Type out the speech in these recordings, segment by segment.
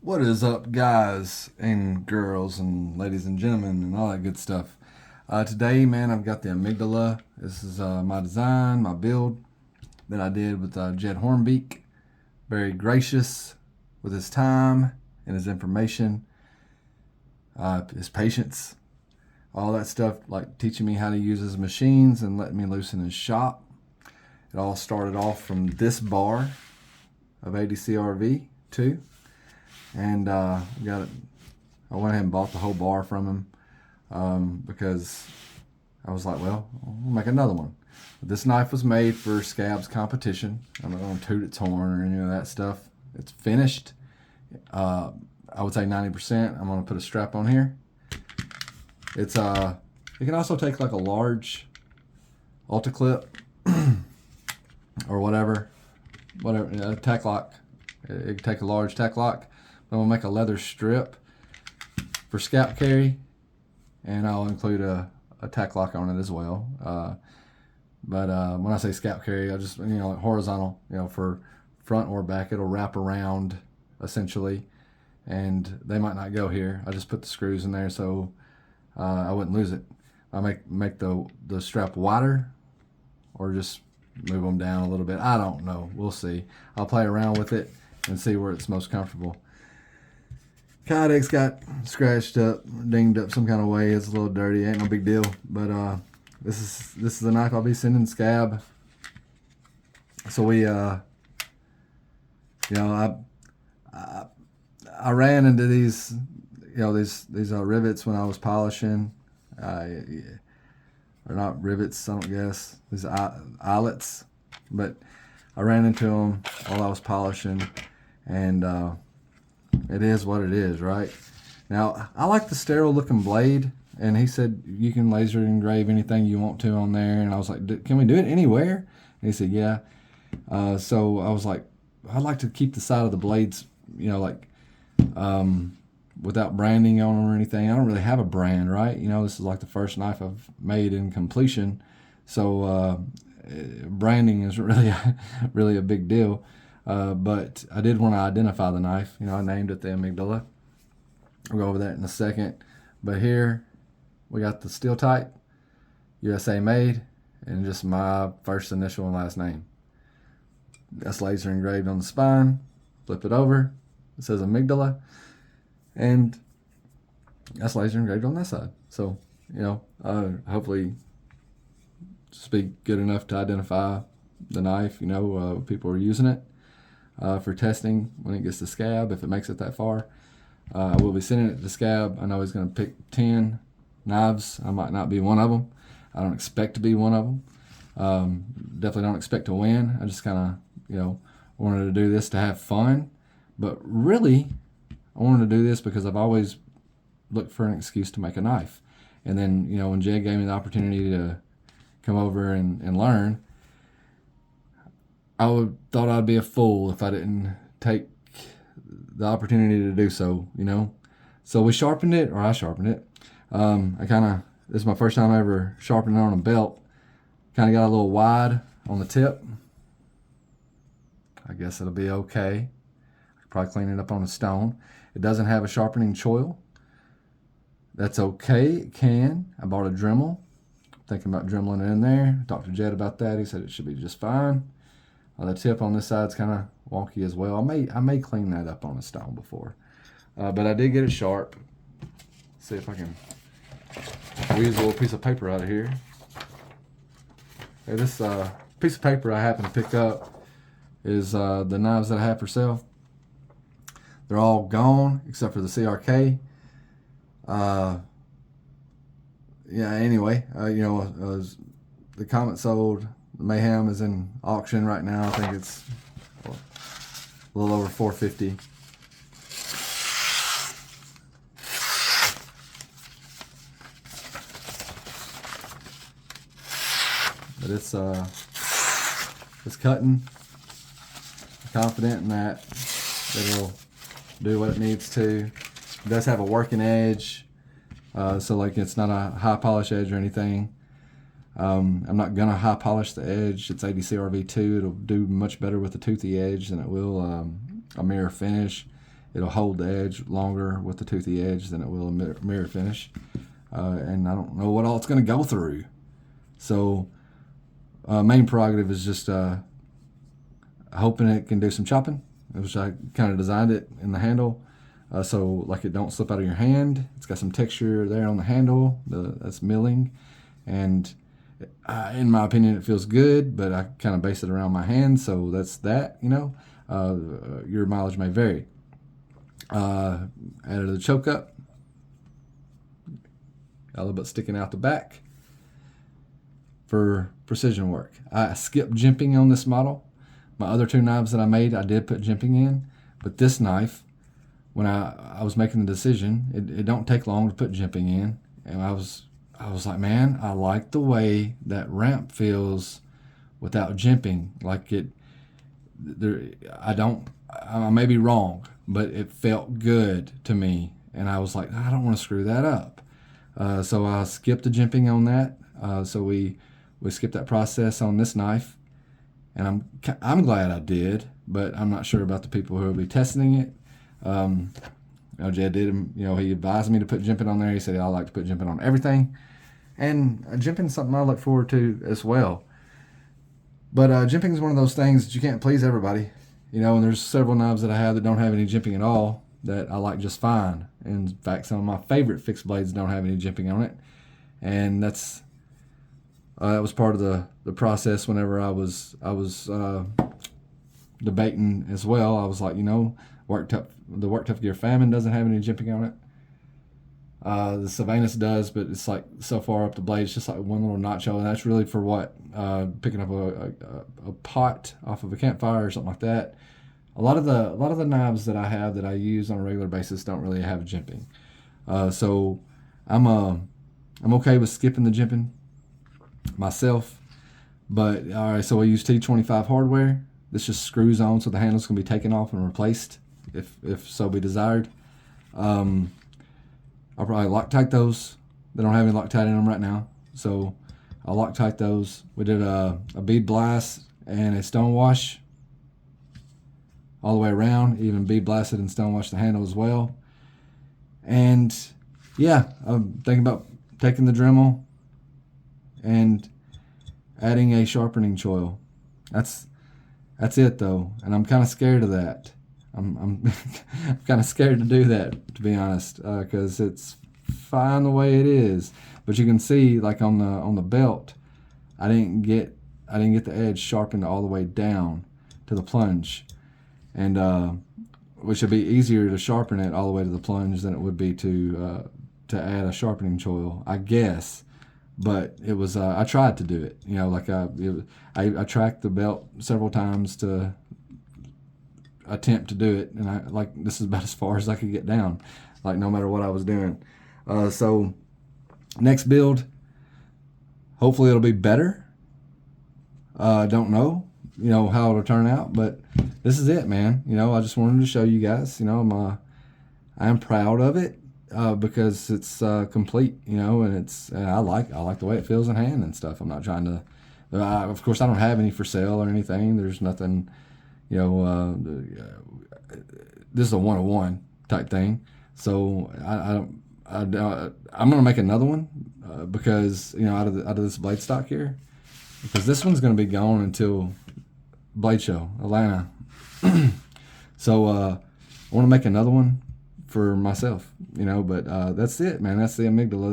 What is up, guys and girls and ladies and gentlemen and all that good stuff? Today, man, I've got the Amygdala. This is my design, my build that I did with Jed Hornbeak. Very gracious with his time and his information, his patience, all that stuff, like teaching me how to use his machines and letting me loose in his shop. It all started off from this bar of ADCRV 2. And got it. I went ahead and bought the whole bar from him because I was like, well, we'll make another one. This knife was made for Scab's competition. I'm not going to toot its horn or any of that stuff. It's finished. I would say 90%. I'm going to put a strap on here. It's it can also take like a large Ulta clip or whatever, tack lock. It can take a large tack lock. I'm going to make a leather strip for scalp carry, and I'll include a tack lock on it as well. But when I say scalp carry, I just, like horizontal, for front or back. It'll wrap around essentially, and they might not go here. I just put the screws in there so I wouldn't lose it. I make the strap wider or just move them down a little bit. I don't know. We'll see. I'll play around with it and see where it's most comfortable. Kydex got scratched up, dinged up some kind of way. It's a little dirty. Ain't no big deal. But this is the knife I'll be sending Scab. So we, I ran into these, these rivets when I was polishing. Or not rivets, I don't guess. These eyelets, but I ran into them while I was polishing, and it is what it is, right? Now, I like the sterile looking blade, and he said you can laser engrave anything you want to on there, and I was like, can we do it anywhere? And he said, yeah. So I was like, I'd like to keep the side of the blades, without branding on them or anything. I don't really have a brand, right? This is like the first knife I've made in completion, so branding is really a big deal. But I did want to identify the knife. I named it the Amygdala. We'll go over that in a second. But here we got the steel type, USA made, and just my first initial and last name. That's laser engraved on the spine. Flip it over. It says Amygdala. And that's laser engraved on that side. So, hopefully speak good enough to identify the knife, people are using it. For testing when it gets to Scab, if it makes it that far. I will be sending it to Scab. I know he's going to pick 10 knives. I might not be one of them. I don't expect to be one of them. Definitely don't expect to win. I just kind of, wanted to do this to have fun. But really, I wanted to do this because I've always looked for an excuse to make a knife. And then, when Jed gave me the opportunity to come over and learn, thought I'd be a fool if I didn't take the opportunity to do so, So we sharpened it, or I sharpened it. This is my first time ever sharpening it on a belt. Kind of got a little wide on the tip. I guess it'll be okay. I could probably clean it up on a stone. It doesn't have a sharpening choil. That's okay, it can. I bought a Dremel. Thinking about dremeling it in there. Talked to Jed about that. He said it should be just fine. The tip on this side's kind of wonky as well. I may clean that up on a stone before. But I did get it sharp. Let's see if I can squeeze a little piece of paper out of here. Hey, this piece of paper I happen to pick up is the knives that I have for sale. They're all gone except for the CRK. Anyway, the Comet sold. The Mayhem is in auction right now. I think it's a little over $450. But it's cutting. I'm confident in that it'll do what it needs to. It does have a working edge, so it's not a high polish edge or anything. I'm not gonna high polish the edge. It's ADCRV2. It'll do much better with a toothy edge than it will a mirror finish. it'll hold the edge longer with the toothy edge than it will a mirror finish. And I don't know what all it's going to go through. So main prerogative is just hoping it can do some chopping, which I kind of designed it in the handle. So like it don't slip out of your hand. It's got some texture there on the handle. That's milling. And in my opinion, it feels good, but I kind of base it around my hand. So that's that, your mileage may vary. Added the choke up. Got a little bit sticking out the back for precision work. I skipped jimping on this model. My other two knives that I made, I did put jimping in, but this knife, when I was making the decision, it don't take long to put jimping in, and I was like, man, I like the way that ramp feels without jimping. Like I may be wrong, but it felt good to me, and I was like, I don't want to screw that up. So I skipped the jimping on that. So we skipped that process on this knife, and I'm glad I did, but I'm not sure about the people who will be testing it. Jed did, he advised me to put jimping on there. He said I like to put jimping on everything, and jimping is something I look forward to as well. But jimping is one of those things that you can't please everybody, and there's several knives that I have that don't have any jimping at all that I like just fine. In fact, some of my favorite fixed blades don't have any jimping on it, and that was part of the process whenever I was debating as well. I was like, the Work Tough Gear Famine doesn't have any jimping on it. The Sylvanus does, but it's like so far up the blade, it's just like one little nacho, and that's really for what? Picking up a pot off of a campfire or something like that. A lot of the knives that I have that I use on a regular basis don't really have jimping. So I'm okay with skipping the jimping myself. But all right, so I use T25 hardware. This just screws on, so the handle's gonna be taken off and replaced if so be desired. I'll probably Loctite those. They don't have any Loctite in them right now, so I'll Loctite those. We did a bead blast and a stone wash all the way around, even bead blasted and stone washed the handle as well. And yeah, I'm thinking about taking the Dremel and adding a sharpening choil. That's it though, and I'm kind of scared of that. I'm kind of scared to do that, to be honest, because it's fine the way it is. But you can see, like on the belt, I didn't get the edge sharpened all the way down to the plunge, and which would be easier to sharpen it all the way to the plunge than it would be to add a sharpening choil, I guess. But it was I tried to do it, I tracked the belt several times to attempt to do it, and this is about as far as I could get down, no matter what I was doing. So next build, hopefully it'll be better. I don't know how it'll turn out, but this is it, man. I just wanted to show you guys. I am proud of it because it's complete, and I like the way it feels in hand and stuff. I'm not trying to of course I don't have any for sale or anything. There's nothing, this is a 101 type thing. So I'm gonna make another one because out of this blade stock here, because this one's gonna be gone until Blade Show Atlanta. So I want to make another one for myself, but that's it, man. That's the Amygdala.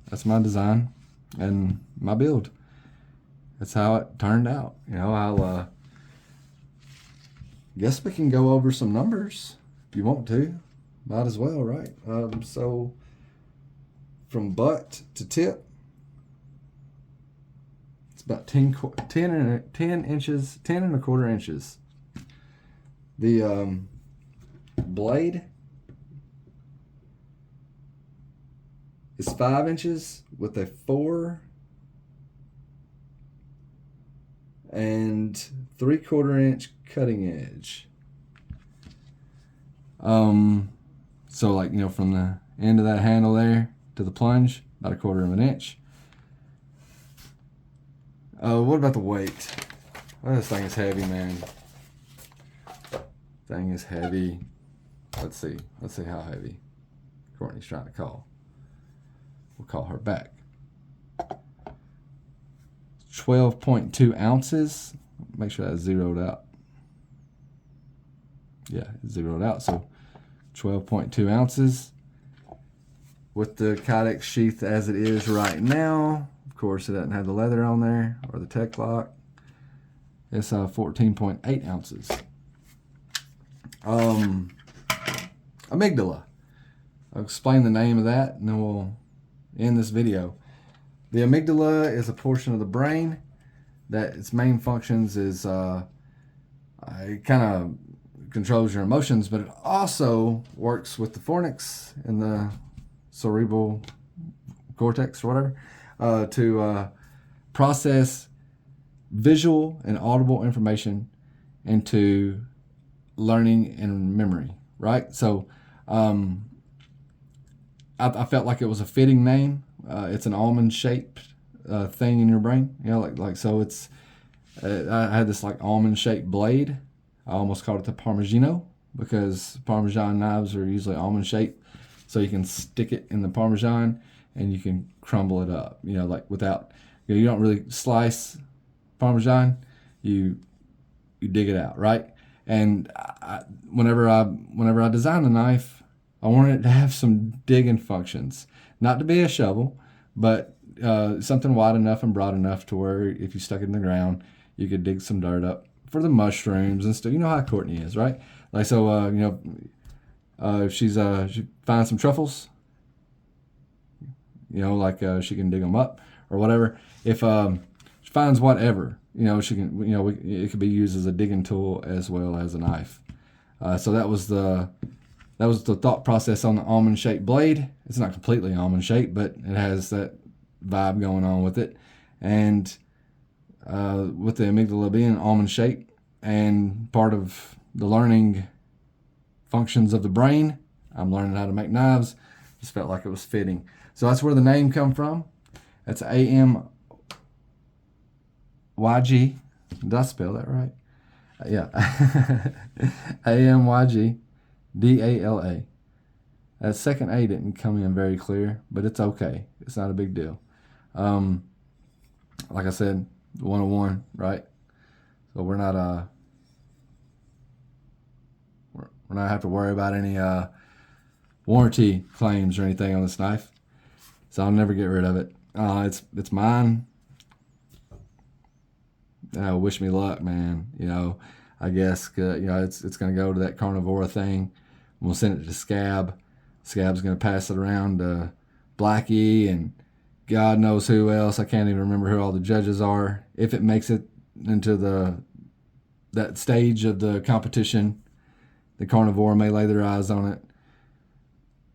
That's my design and my build. That's how it turned out. I'll guess we can go over some numbers if you want to. Might as well, right? So from butt to tip, it's about 10 inches, 10 and a quarter inches. The blade is 5 inches with a 4 and 3/4 inch cutting edge. So from the end of that handle there to the plunge, about 1/4 inch. What about the weight? Oh, this thing is heavy, man. Thing is heavy. Let's see how heavy Courtney's trying to call. We'll call her back. 12.2 ounces. Make sure that's zeroed out. Yeah, it's zeroed out. So 12.2 ounces with the Kydex sheath as it is right now. Of course, it doesn't have the leather on there or the tech lock. It's 14.8 ounces. Amygdala. I'll explain the name of that and then we'll end this video. The amygdala is a portion of the brain that its main functions is it kind of controls your emotions, but it also works with the fornix and the cerebral cortex or whatever to process visual and audible information into learning and memory, right? So I felt like it was a fitting name. It's an almond-shaped thing in your brain, you know, like so. It's I had this like almond-shaped blade. I almost called it the Parmigiano because Parmesan knives are usually almond-shaped, so you can stick it in the Parmesan and you can crumble it up. You know, like without you don't really slice Parmesan, you dig it out, right? And whenever I designed the knife, I wanted it to have some digging functions. Not to be a shovel, but something wide enough and broad enough to where if you stuck it in the ground, you could dig some dirt up for the mushrooms and stuff. You know how Courtney is, right? Like, so, if she finds some truffles, you know, like she can dig them up or whatever. If she finds whatever, you know, she can, you know, it could be used as a digging tool as well as a knife. So that was the thought process on the almond-shaped blade. It's not completely almond-shaped, but it has that vibe going on with it. And with the amygdala being almond-shaped and part of the learning functions of the brain, I'm learning how to make knives. Just felt like it was fitting. So that's where the name come from. That's Amyg. Did I spell that right? Yeah. Amygdala. That second A didn't come in very clear, but it's okay. It's not a big deal. Like I said, 101, right? So we're not have to worry about any warranty claims or anything on this knife. So I'll never get rid of it. It's mine. Wish me luck, man. You know, I guess it's going to go to that Carnivora thing. We'll send it to Scab. Scab's going to pass it around to Blackie and God knows who else. I can't even remember who all the judges are. If it makes it into that stage of the competition, the Carnivora may lay their eyes on it.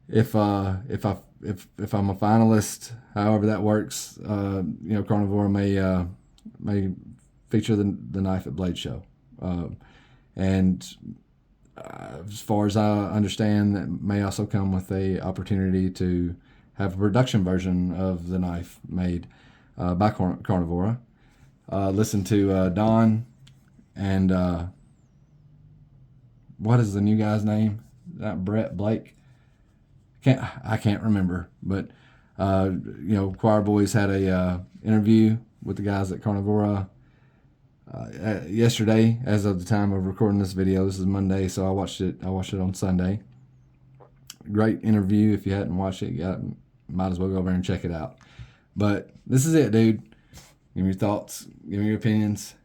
If I'm a finalist, however that works, Carnivora may feature the knife at Blade Show. And as far as I understand, that may also come with a opportunity to have a production version of the knife made by Carnivora. Listen to Don and what is the new guy's name? Not Brett Blake. I can't remember, but Choir Boys had a interview with the guys at Carnivora yesterday. As of the time of recording this video, this is Monday, so I watched it on Sunday. Great interview. If you hadn't watched it, you might as well go over and check it out. But this is it, dude. Give me your thoughts. Give me your opinions.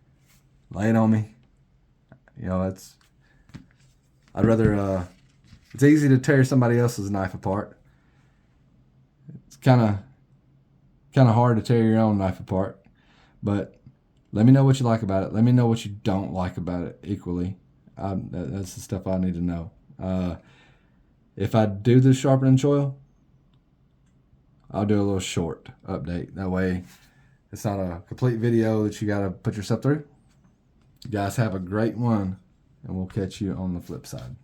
Lay it on me. You know, I'd rather. It's easy to tear somebody else's knife apart. It's kind of hard to tear your own knife apart. But let me know what you like about it. Let me know what you don't like about it equally. That's the stuff I need to know. If I do the sharpening choil, I'll do a little short update. That way, it's not a complete video that you got to put yourself through. You guys have a great one, and we'll catch you on the flip side.